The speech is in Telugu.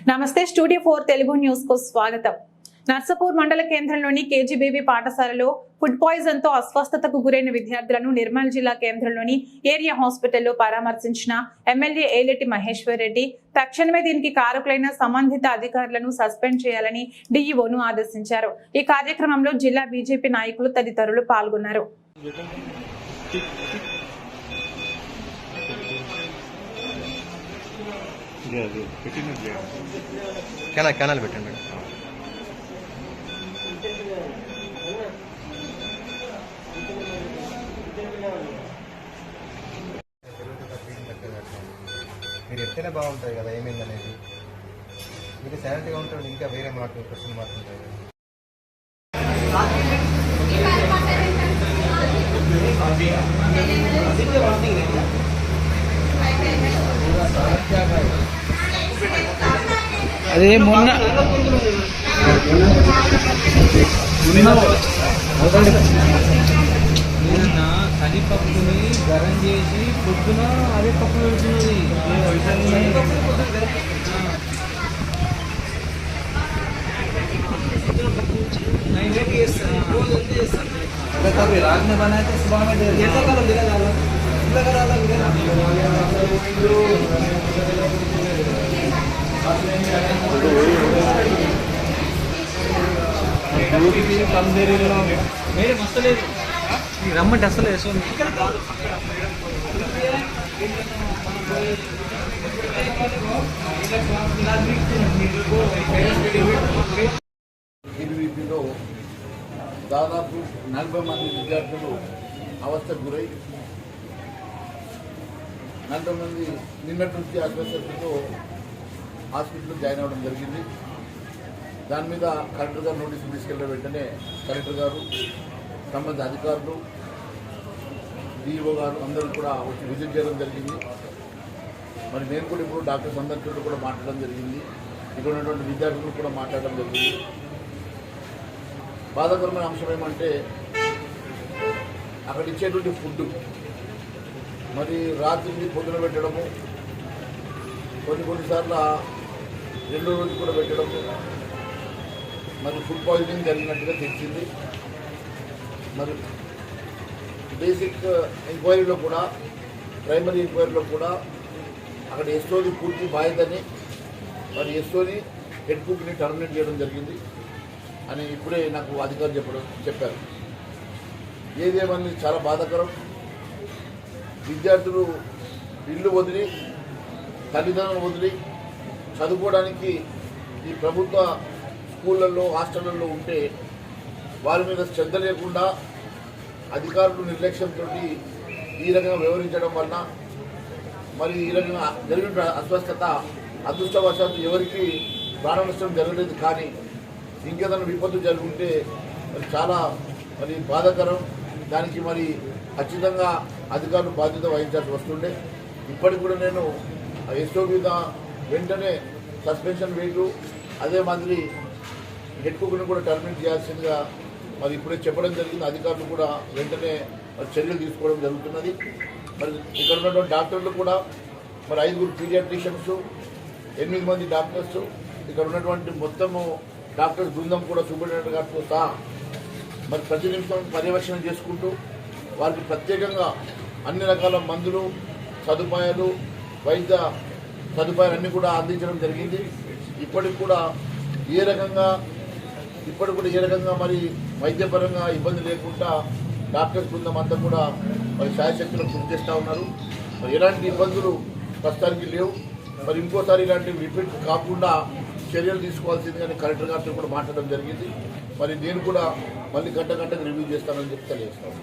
నమస్తే స్టూడియో 4 తెలుగు న్యూస్ కు స్వాగతం. నర్సాపూర్ మండల కేంద్రంలోని కేజీబీవీ పాఠశాలలో ఫుడ్ పాయిజన్ తో అస్వస్థతకు గురైన విద్యార్థులను నిర్మల్ జిల్లా కేంద్రంలోని ఏరియా హాస్పిటల్లో పరామర్శించిన ఎమ్మెల్యే ఏలేటి మహేశ్వర్ రెడ్డి తక్షణమే దీనికి కారకులైన సంబంధిత అధికారులను సస్పెండ్ చేయాలని డీఈఓను ఆదేశించారు. ఈ కార్యక్రమంలో జిల్లా బీజేపీ నాయకులు తదితరులు పాల్గొన్నారు. కెనాల్ పెట్టండి. మీరు ఎత్తేనే బాగుంటుంది కదా, ఏమైందనేది మీరు సైలెంట్గా ఉంటాడు. ఇంకా వేరే మాట క్వశ్చన్ మాట్లాడుతుంది. అదే మొన్న కందిపప్పుని గరం చేసి పొద్దున అదే పప్పు పెడుతున్నది. रात में बनाए थे, सुबह में कम दे रहे मेरे मस्त रम्मट असल దాదాపు 40 మంది విద్యార్థులు అవస్థకు గురై 40 మంది నిన్నటి నుంచి అస్వస్థతతో హాస్పిటల్లో జాయిన్ అవ్వడం జరిగింది. దాని మీద కలెక్టర్ గారు నోటీసులు తీసుకెళ్లిన వెంటనే కలెక్టర్ గారు, సంబంధిత అధికారులు, డిఈఓ గారు అందరూ కూడా వచ్చి విజిట్ చేయడం జరిగింది. మరి నేను కూడా ఇప్పుడు డాక్టర్స్ అందరితో కూడా మాట్లాడడం జరిగింది. ఇక్కడ ఉన్నటువంటి విద్యార్థులు కూడా మాట్లాడడం జరిగింది. బాధాకరమైన అంశం ఏమంటే అక్కడ ఇచ్చేటువంటి ఫుడ్ మరి రాత్రి పొద్దున పెట్టడము, కొన్నిసార్లు 2 రోజులు కూడా పెట్టడము, మరి ఫుడ్ పాయిజనింగ్ జరిగినట్టుగా తెలిసింది. మరి బేసిక్ ఎంక్వైరీలో కూడా, ప్రైమరీ ఎంక్వైరీలో కూడా అక్కడ ఎస్ఓని పూర్తి బాధ్యతని, మరి ఎస్ఓని హెడ్ కుక్ని టర్మినేట్ చేయడం జరిగింది అని ఇప్పుడే నాకు అధికారులు చెప్పారు. ఏదేమని చాలా బాధాకరం. విద్యార్థులు ఇల్లు వదిలి, తల్లిదండ్రులు వదిలి చదువుకోవడానికి ఈ ప్రభుత్వ స్కూళ్ళల్లో, హాస్టళ్లలో ఉంటే వారి మీద శ్రద్ధ లేకుండా అధికారులు నిర్లక్ష్యంతో ఈ రకంగా వ్యవహరించడం వలన మరి ఈ రకంగా జరిగిన అస్వస్థత అదృష్టవశాత్తు ఎవరికి ప్రాణ నష్టం జరగలేదు. కానీ ఇంకేదైనా విపత్తు జరుగుంటే మరి చాలా మరి బాధాకరం. దానికి మరి ఖచ్చితంగా అధికారులు బాధ్యత వహించాల్సి వస్తుండే. ఇప్పటికి కూడా నేను ఎస్ఓ మీద వెంటనే సస్పెన్షన్ వేయటం, అదే మాదిరి హెడ్ కుక్ని కూడా టర్మినేట్ చేయాల్సిందిగా మరి ఇప్పుడే చెప్పడం జరిగింది. అధికారులు కూడా వెంటనే చర్యలు తీసుకోవడం జరుగుతున్నది. మరి ఇక్కడ ఉన్నటువంటి డాక్టర్లు కూడా మరి 5 పీడియాట్రిషియన్స్, 8 మంది డాక్టర్స్, ఇక్కడ ఉన్నటువంటి మొత్తము డాక్టర్స్ బృందం కూడా సూపరింటెండెంట్ గారితో సహా మరి ప్రతి నిమిషం పర్యవేక్షణ చేసుకుంటూ వారికి ప్రత్యేకంగా అన్ని రకాల మందులు, సదుపాయాలు, వైద్య సదుపాయాలన్నీ కూడా అందించడం జరిగింది. ఇప్పటికి కూడా ఏ రకంగా మరి వైద్యపరంగా ఇబ్బంది లేకుండా డాక్టర్స్ బృందం అంతా కూడా మరి శాయశక్తులు కృషి చేస్తూ ఉన్నారు. మరి ఎలాంటి ఇబ్బందులు ప్రస్తుతానికి లేవు. మరి ఇంకోసారి ఇలాంటి రిపీట్ కాకుండా చర్యలు తీసుకోవాల్సిందిగా కలెక్టర్ గారితో కూడా మాట్లాడడం జరిగింది. మరి నేను కూడా మళ్ళీ గంటకు రివ్యూ చేస్తానని చెప్పి తెలియజేస్తాను.